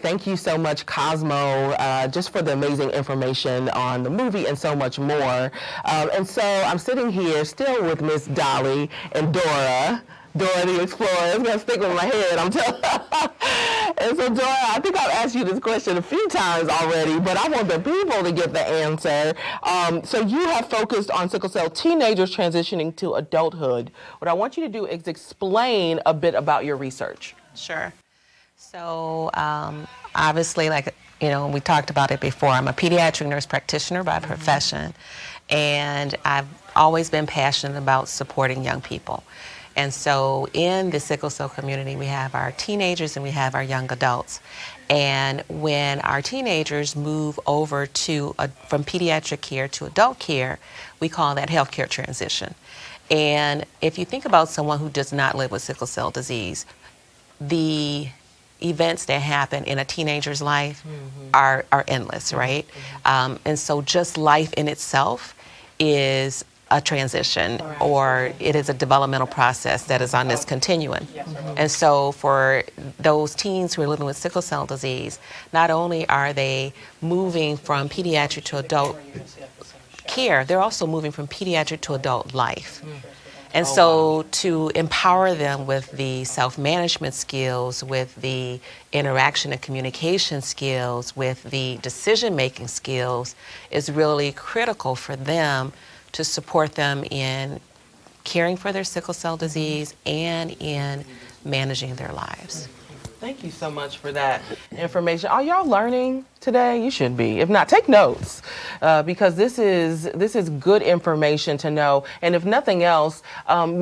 Thank you so much, Cosmo, just for the amazing information on the movie and so much more. And so I'm sitting here still with Miss Dolly and Dora. Dora the Explorer. It's gonna stick with my head. I'm telling. And so, Dora, I think I've asked you this question a few times already, but I want the people to get the answer. So you have focused on sickle cell teenagers transitioning to adulthood. What I want you to do is explain a bit about your research. Sure. So obviously, like, we talked about it before, I'm a pediatric nurse practitioner by profession, and I've always been passionate about supporting young people. And so in the sickle cell community, we have our teenagers and we have our young adults. And when our teenagers move over from pediatric care to adult care, we call that healthcare transition. And if you think about someone who does not live with sickle cell disease, the events that happen in a teenager's life are endless, right? And so just life in itself is a transition, or it is a developmental process that is on this continuum. And so for those teens who are living with sickle cell disease, not only are they moving from pediatric to adult care, they're also moving from pediatric to adult life. And so to empower them with the self-management skills, with the interaction and communication skills, with the decision-making skills is really critical for them to support them in caring for their sickle cell disease and in managing their lives. Thank you so much for that information. Are y'all learning today? You should be. If not, take notes, because this is good information to know. And if nothing else,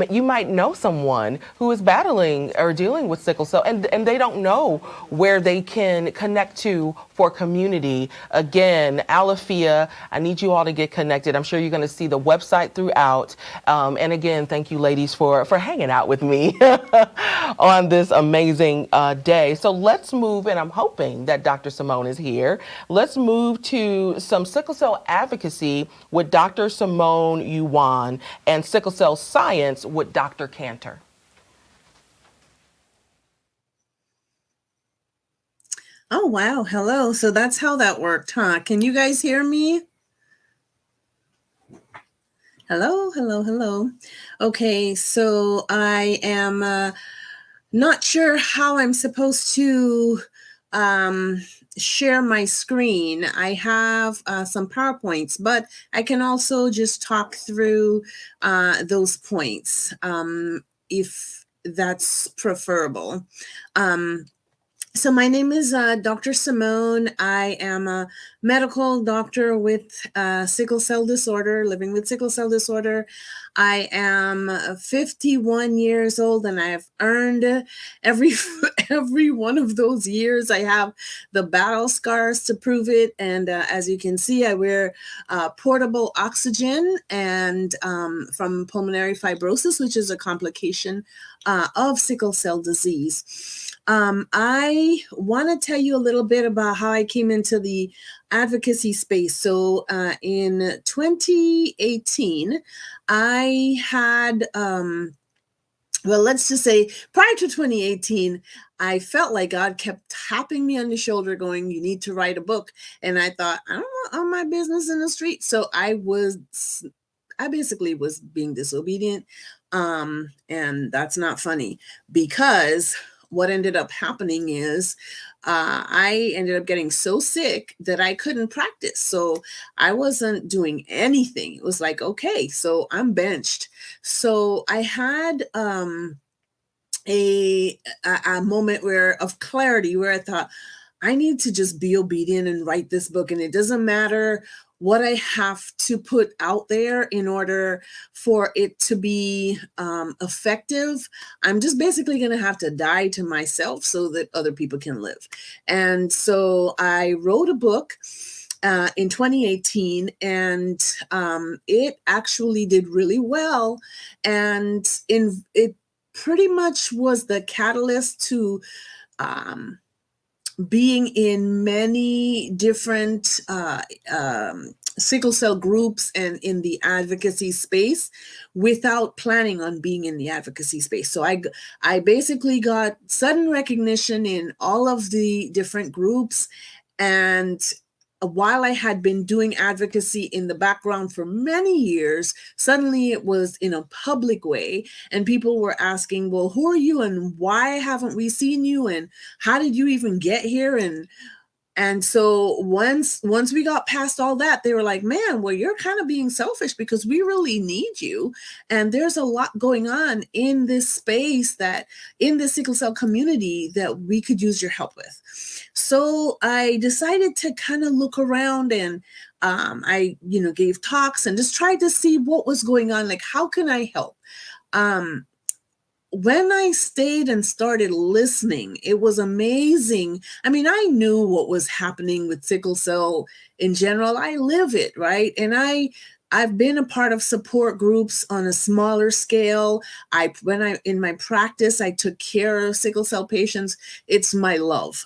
you might know someone who is battling or dealing with sickle cell, and they don't know where they can connect to for community. Again, Alaafia, I need you all to get connected. I'm sure you're going to see the website throughout. And again, thank you, ladies, for hanging out with me on this amazing day. So let's move, and I'm hoping that Dr. Simone is here. Let's move to some sickle cell advocacy with Dr. Simone Yuan and sickle cell science with Dr. Cantor. Oh, wow. Hello. So that's how that worked, huh? Can you guys hear me? Hello, hello, hello. Okay, so I am not sure how I'm supposed to share my screen. I have some PowerPoints, but I can also just talk through those points if that's preferable. So my name is Dr. Simone. I am a medical doctor with sickle cell disorder, living with sickle cell disorder. I am 51 years old, and I have earned every one of those years. I have the battle scars to prove it. And as you can see, I wear portable oxygen and from pulmonary fibrosis, which is a complication of sickle cell disease. I want to tell you a little bit about how I came into the advocacy space. So in 2018, I had, well, let's just say prior to 2018, I felt like God kept tapping me on the shoulder going, you need to write a book. And I thought, I don't want all my business in the street. So I basically was being disobedient. And that's not funny, because what ended up happening is I ended up getting so sick that I couldn't practice. So I wasn't doing anything. It was like, okay, so I'm benched. So I had a moment of clarity where I thought, I need to just be obedient and write this book. And it doesn't matter what I have to put out there in order for it to be effective. I'm just basically going to have to die to myself so that other people can live. And so I wrote a book in 2018, and it actually did really well. And it pretty much was the catalyst to being in many different sickle cell groups and in the advocacy space without planning on being in the advocacy space. So I basically got sudden recognition in all of the different groups. And while I had been doing advocacy in the background for many years, suddenly it was in a public way. And people were asking, well, who are you and why haven't we seen you? And how did you even get here? And so once we got past all that, they were like, man, well, you're kind of being selfish because we really need you. And there's a lot going on in this space, that in the sickle cell community, that we could use your help with. So I decided to kind of look around, and I, gave talks and just tried to see what was going on. Like, how can I help? When I stayed and started listening, it was amazing. I mean, I knew what was happening with sickle cell in general. I live it, right? And I've been a part of support groups on a smaller scale. In my practice, I took care of sickle cell patients. It's my love.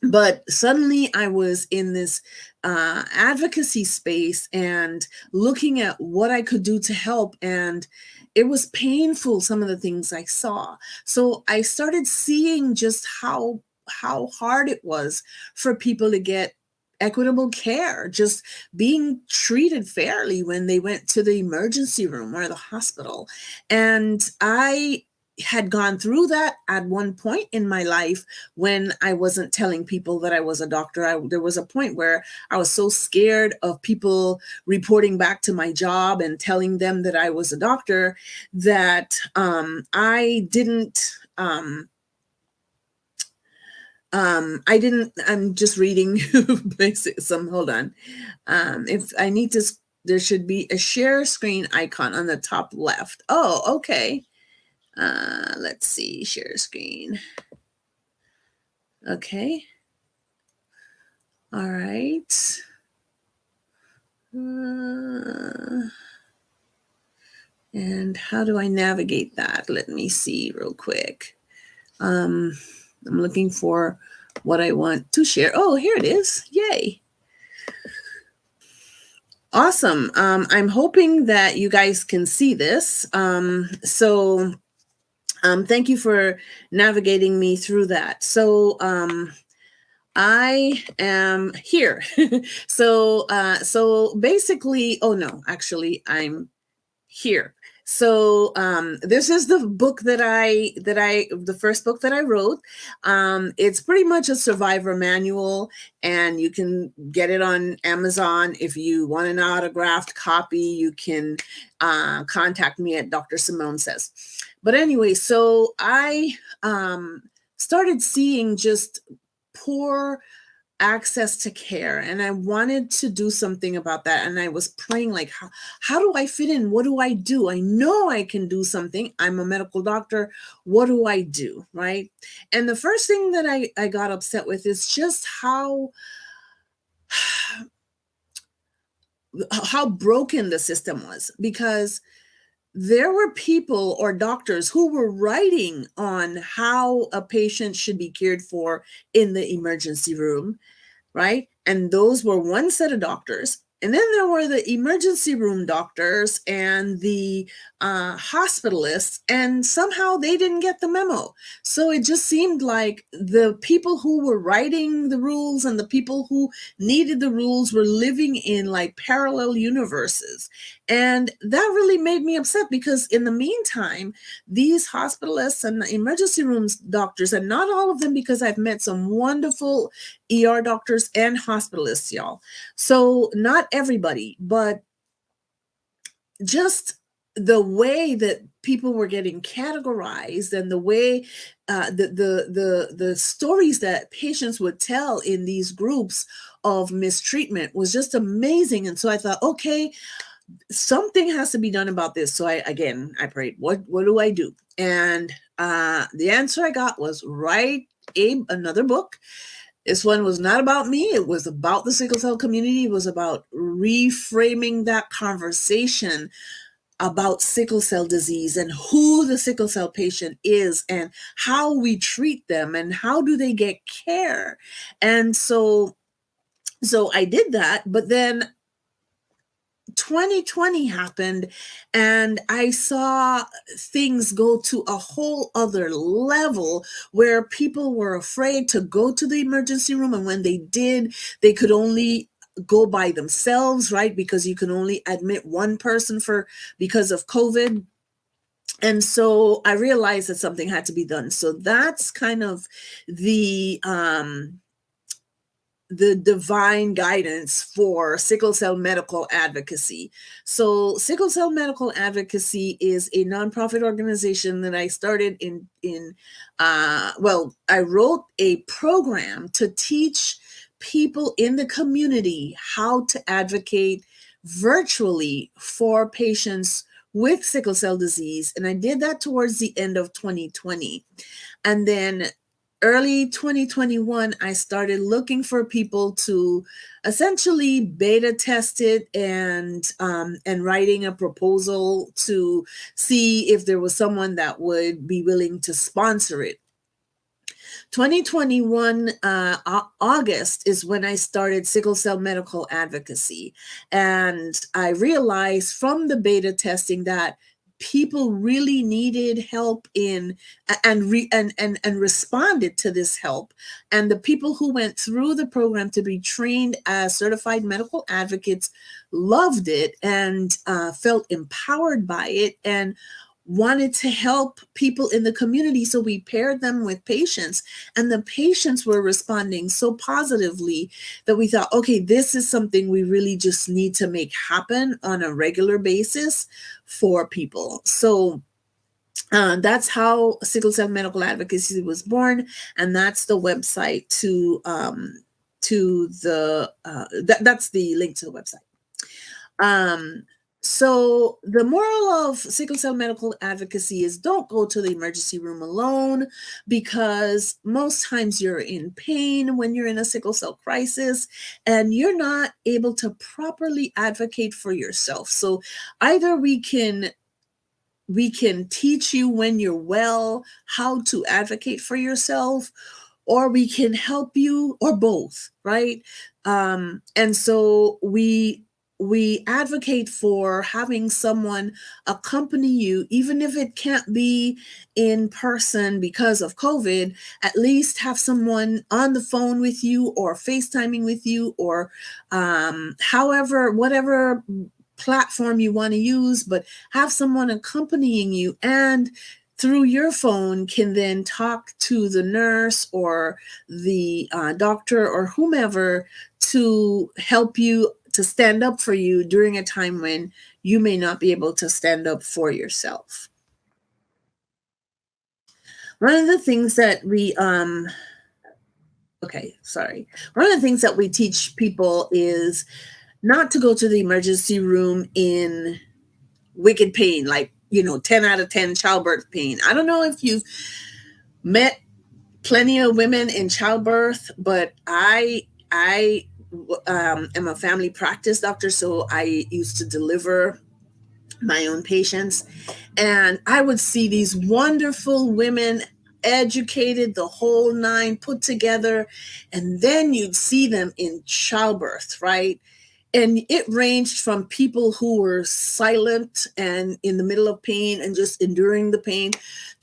But suddenly I was in this advocacy space and looking at what I could do to help. And it was painful, some of the things I saw. So I started seeing just how hard it was for people to get equitable care, just being treated fairly when they went to the emergency room or the hospital. And I had gone through that at one point in my life when I wasn't telling people that I was a doctor. There was a point where I was so scared of people reporting back to my job and telling them that I was a doctor that I didn't. I'm just reading some, hold on. If I need to, there should be a share screen icon on the top left. Oh, okay. Let's see, share screen. Okay. All right. And how do I navigate that? Let me see real quick. I'm looking for what I want to share. Oh, here it is. Yay. Awesome. I'm hoping that you guys can see this. Thank you for navigating me through that. So I am here. So basically, oh no, actually I'm here. So this is the book the first book that I wrote. It's pretty much a survivor manual, and you can get it on Amazon. If you want an autographed copy, you can contact me at Dr. Simone Says. But anyway, so I started seeing just poor access to care, and I wanted to do something about that. And I was praying, like, how do I fit in? What do I do? I know I can do something. I'm a medical doctor. What do I do? Right. And the first thing that I got upset with is just how broken the system was, because there were people or doctors who were writing on how a patient should be cared for in the emergency room, right? And those were one set of doctors. And then there were the emergency room doctors and the hospitalists, and somehow they didn't get the memo. So it just seemed like the people who were writing the rules and the people who needed the rules were living in like parallel universes. And that really made me upset, because in the meantime, these hospitalists and emergency rooms doctors, and not all of them, because I've met some wonderful ER doctors and hospitalists, y'all. So not everybody, but just the way that people were getting categorized, and the way the stories that patients would tell in these groups of mistreatment was just amazing. And so I thought, okay, something has to be done about this. So I prayed, what do I do? And the answer I got was write another book. This one was not about me. It was about the sickle cell community. It was about reframing that conversation about sickle cell disease and who the sickle cell patient is and how we treat them and how do they get care. And so I did that, but then 2020 happened and I saw things go to a whole other level where people were afraid to go to the emergency room, and when they did, they could only go by themselves, right? Because you can only admit one person because of COVID. And so I realized that something had to be done. So that's kind of the divine guidance for sickle cell medical advocacy. So Sickle Cell Medical Advocacy is a nonprofit organization that I started I wrote a program to teach people in the community how to advocate virtually for patients with sickle cell disease. And I did that towards the end of 2020. And then early 2021, I started looking for people to essentially beta test it and writing a proposal to see if there was someone that would be willing to sponsor it. 2021 August is when I started Sickle Cell Medical Advocacy, and I realized from the beta testing that people really needed help in and responded to this help. And the people who went through the program to be trained as certified medical advocates loved it and felt empowered by it and wanted to help people in the community. So we paired them with patients, and the patients were responding so positively that we thought, okay, this is something we really just need to make happen on a regular basis for people. So that's how Sickle Cell Medical Advocacy was born, and that's the website that's the link to the website. So the moral of Sickle Cell Medical Advocacy is don't go to the emergency room alone, because most times you're in pain when you're in a sickle cell crisis and you're not able to properly advocate for yourself. So either we can teach you when you're well how to advocate for yourself, or we can help you, or both, right? And so we advocate for having someone accompany you, even if it can't be in person because of COVID. At least have someone on the phone with you or FaceTiming with you, or whatever platform you want to use, but have someone accompanying you, and through your phone can then talk to the nurse or the doctor or whomever to help you, to stand up for you during a time when you may not be able to stand up for yourself. One of the things that we one of the things that we teach people is not to go to the emergency room in wicked pain, like 10 out of 10 childbirth pain. I don't know if you've met plenty of women in childbirth, but I am a family practice doctor, so I used to deliver my own patients, and I would see these wonderful women, educated, the whole nine, put together, and then you'd see them in childbirth, right? And it ranged from people who were silent and in the middle of pain and just enduring the pain,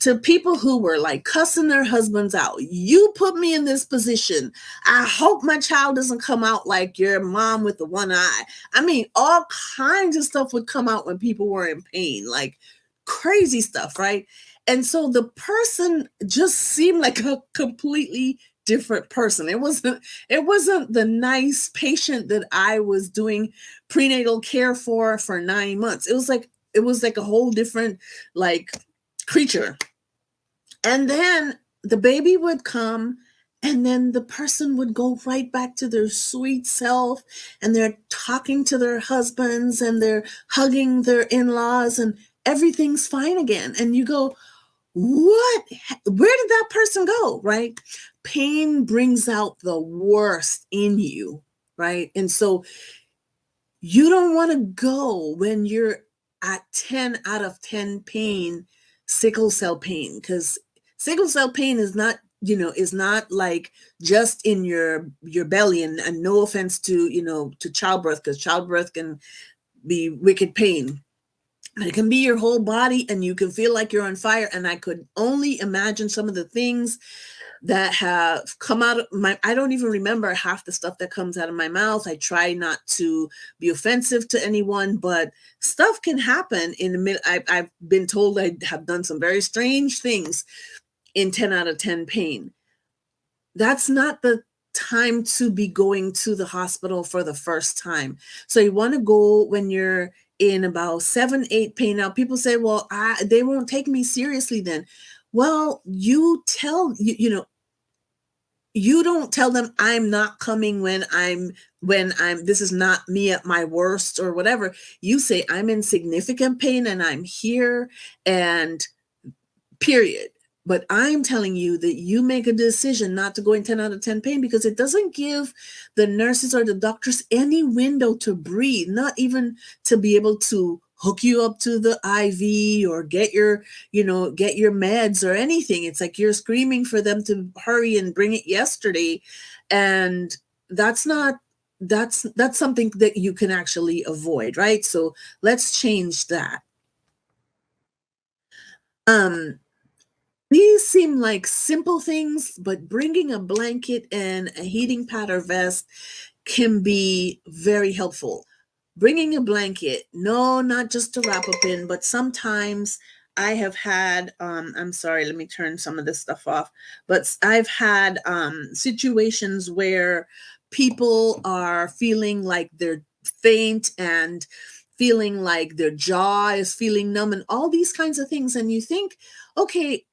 to people who were like cussing their husbands out. You put me in this position. I hope my child doesn't come out like your mom with the one eye. I mean, all kinds of stuff would come out when people were in pain, like crazy stuff, right? And so the person just seemed like a completely different person. It wasn't the nice patient that I was doing prenatal care for 9 months. It was like a whole different like creature. And then the baby would come, and then the person would go right back to their sweet self, and they're talking to their husbands and they're hugging their in-laws, and everything's fine again. And you go, what? Where did that person go? Right? Pain brings out the worst in you, right? And so you don't want to go when you're at 10 out of 10 pain, sickle cell pain, because sickle cell pain is not, is not like just in your belly, and no offense to, to childbirth, because childbirth can be wicked pain. It can be your whole body, and you can feel like you're on fire. And I could only imagine some of the things that have come out of I don't even remember half the stuff that comes out of my mouth. I try not to be offensive to anyone, but stuff can happen in the middle. I've been told I have done some very strange things in 10 out of 10 pain. That's not the time to be going to the hospital for the first time. So you want to go when you're in about 7, 8 pain. Now people say, well, they won't take me seriously then. Well, you don't tell them I'm not coming when this is not me at my worst or whatever. You say I'm in significant pain and I'm here, and period. But I'm telling you that you make a decision not to go in 10 out of 10 pain, because it doesn't give the nurses or the doctors any window to breathe, not even to be able to hook you up to the IV or get your meds or anything. It's like you're screaming for them to hurry and bring it yesterday. And that's something that you can actually avoid, right? So let's change that. These seem like simple things, but bringing a blanket and a heating pad or vest can be very helpful. Bringing a blanket, no, not just to wrap up in, but sometimes I have had, I'm sorry, let me turn some of this stuff off, but I've had situations where people are feeling like they're faint and feeling like their jaw is feeling numb and all these kinds of things. And you think, okay,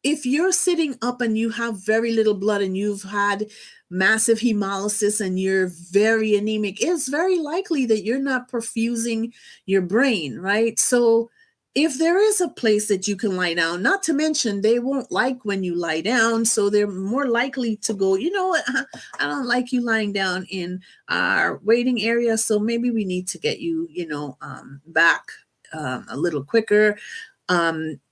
if you're sitting up and you have very little blood and you've had massive hemolysis and you're very anemic, it's very likely that you're not perfusing your brain, right? So if there is a place that you can lie down, not to mention they won't like when you lie down, so they're more likely to go, you know what, I don't like you lying down in our waiting area, so maybe we need to get you, back a little quicker.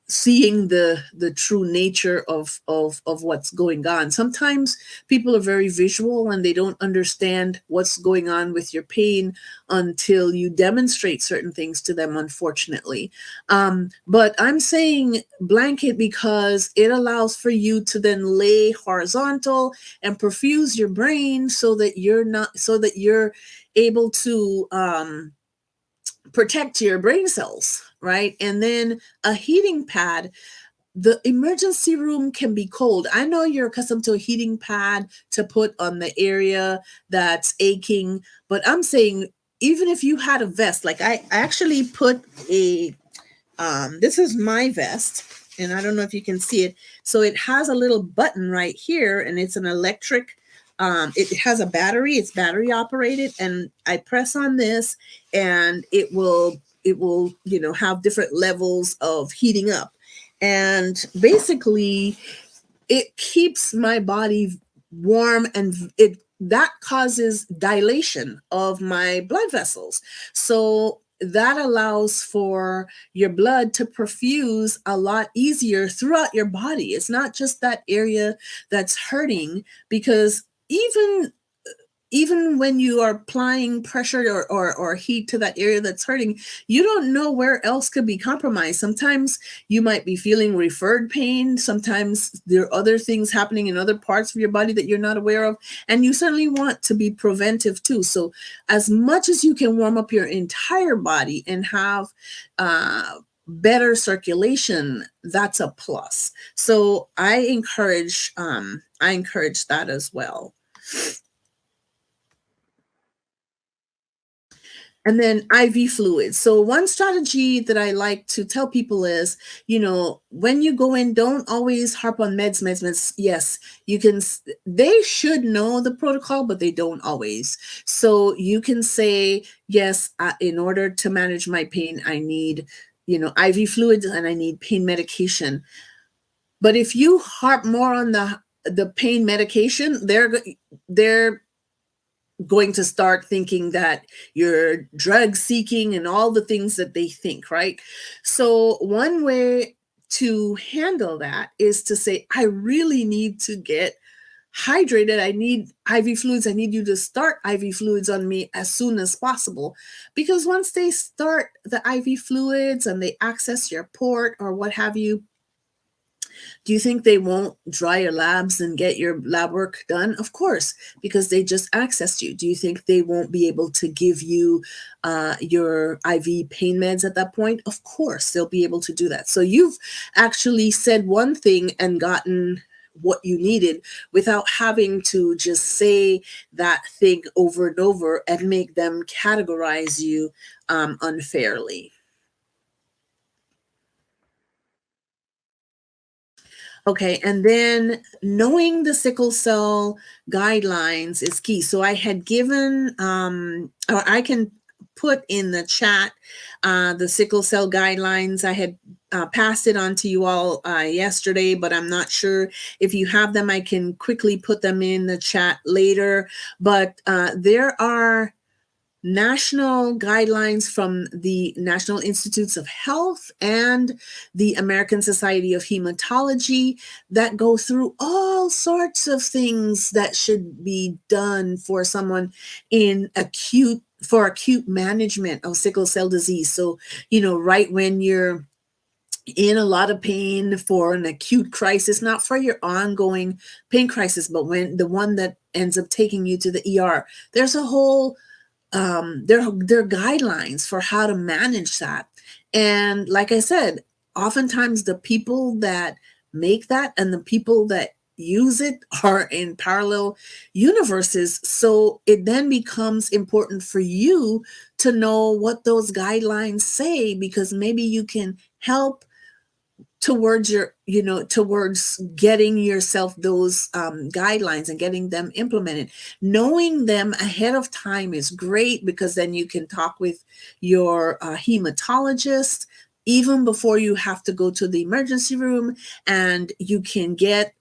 Seeing the true nature of what's going on. Sometimes people are very visual and they don't understand what's going on with your pain until you demonstrate certain things to them, unfortunately. But I'm saying blanket because it allows for you to then lay horizontal and perfuse your brain so that you're able to protect your brain cells, right? And then a heating pad. The emergency room can be cold. I know you're accustomed to a heating pad to put on the area that's aching, but I'm saying even if you had a vest, like I actually put this is my vest, and I don't know if you can see it. So it has a little button right here, and it's an electric. It has a battery. It's battery operated, and I press on this, and it will have different levels of heating up, and basically it keeps my body warm, and that causes dilation of my blood vessels. So that allows for your blood to perfuse a lot easier throughout your body. It's not just that area that's hurting, because even when you are applying pressure or heat to that area that's hurting, you don't know where else could be compromised. Sometimes you might be feeling referred pain. Sometimes there are other things happening in other parts of your body that you're not aware of. And you certainly want to be preventive too. So as much as you can warm up your entire body and have better circulation, that's a plus. So I encourage that as well. And then IV fluids. So one strategy that I like to tell people is, when you go in, don't always harp on meds. Yes, you can, they should know the protocol, but they don't always. So you can say, yes, in order to manage my pain, I need, IV fluids and I need pain medication. But if you harp more on the pain medication, they're going to start thinking that you're drug seeking and all the things that they think, right? So one way to handle that is to say, I really need to get hydrated. I need IV fluids. I need you to start IV fluids on me as soon as possible. Because once they start the IV fluids and they access your port or what have you, do you think they won't dry your labs and get your lab work done? Of course, because they just accessed you. Do you think they won't be able to give you your IV pain meds at that point? Of course, they'll be able to do that. So you've actually said one thing and gotten what you needed without having to just say that thing over and over and make them categorize you unfairly. Okay, and then knowing the sickle cell guidelines is key. So I had given, or I can put in the chat the sickle cell guidelines. I had passed it on to you all yesterday, but I'm not sure if you have them. I can quickly put them in the chat later. But there are national guidelines from the National Institutes of Health and the American Society of Hematology that go through all sorts of things that should be done for someone in acute management of sickle cell disease. So, right when you're in a lot of pain for an acute crisis, not for your ongoing pain crisis, but when the one that ends up taking you to the ER, there's a whole there are guidelines for how to manage that. And like I said, oftentimes the people that make that and the people that use it are in parallel universes. So it then becomes important for you to know what those guidelines say, because maybe you can help towards towards getting yourself those guidelines and getting them implemented. Knowing them ahead of time is great, because then you can talk with your hematologist even before you have to go to the emergency room, and you can get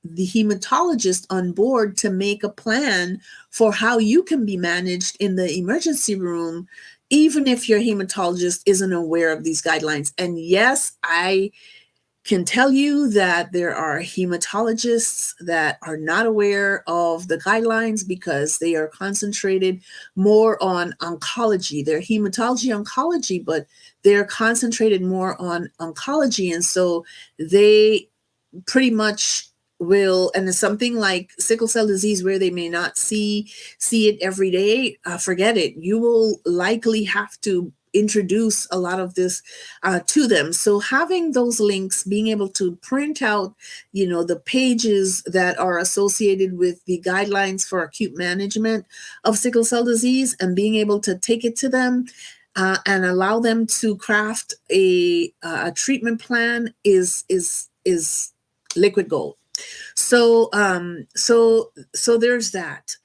the hematologist on board to make a plan for how you can be managed in the emergency room, even if your hematologist isn't aware of these guidelines. And yes, I can tell you that there are hematologists that are not aware of the guidelines because they are concentrated more on oncology. They're hematology oncology, but they're concentrated more on oncology. And so they pretty much will, and it's something like sickle cell disease where they may not see it every day, forget it. You will likely have to introduce a lot of this to them. So having those links, being able to print out, the pages that are associated with the guidelines for acute management of sickle cell disease, and being able to take it to them and allow them to craft a treatment plan is liquid gold. So there's that.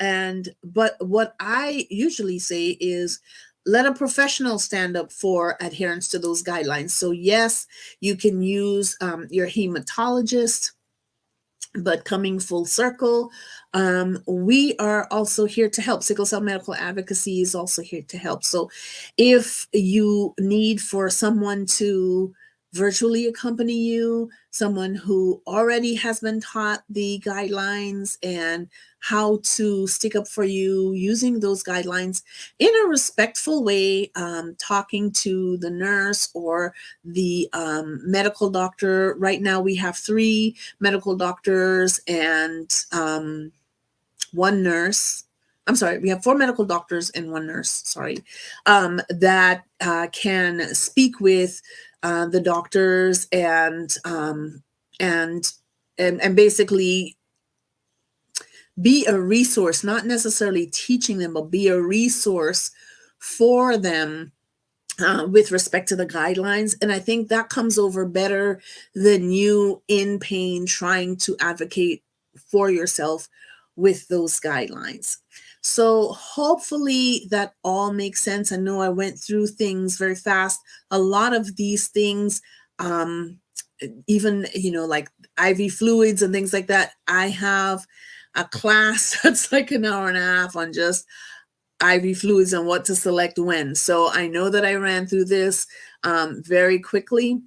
But what I usually say is, let a professional stand up for adherence to those guidelines. So yes, you can use your hematologist, but coming full circle, we are also here to help. Sickle Cell Medical Advocacy is also here to help. So if you need for someone to virtually accompany you, someone who already has been taught the guidelines and how to stick up for you using those guidelines in a respectful way, talking to the nurse or the medical doctor. Right now we have 3 medical doctors and 1 nurse. I'm sorry, we have 4 medical doctors and 1 nurse, sorry, that can speak with the doctors and basically be a resource, not necessarily teaching them, but be a resource for them with respect to the guidelines. And I think that comes over better than you in pain trying to advocate for yourself with those guidelines. So hopefully that all makes sense. I know I went through things very fast. A lot of these things, even, like IV fluids and things like that, I have a class that's like an hour and a half on just IV fluids and what to select when. So I know that I ran through this very quickly,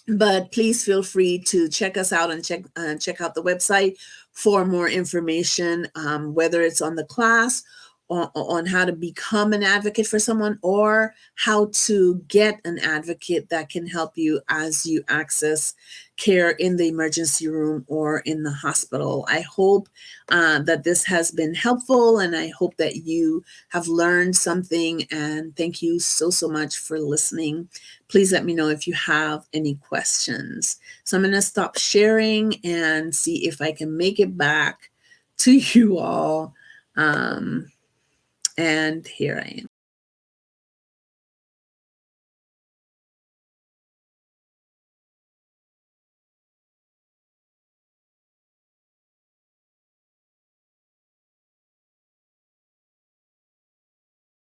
but please feel free to check us out and check out the website for more information, whether it's on the class, on how to become an advocate for someone, or how to get an advocate that can help you as you access care in the emergency room or in the hospital. I hope that this has been helpful, and I hope that you have learned something, and thank you so much for listening. Please let me know if you have any questions. So I'm going to stop sharing and see if I can make it back to you all. And here I am.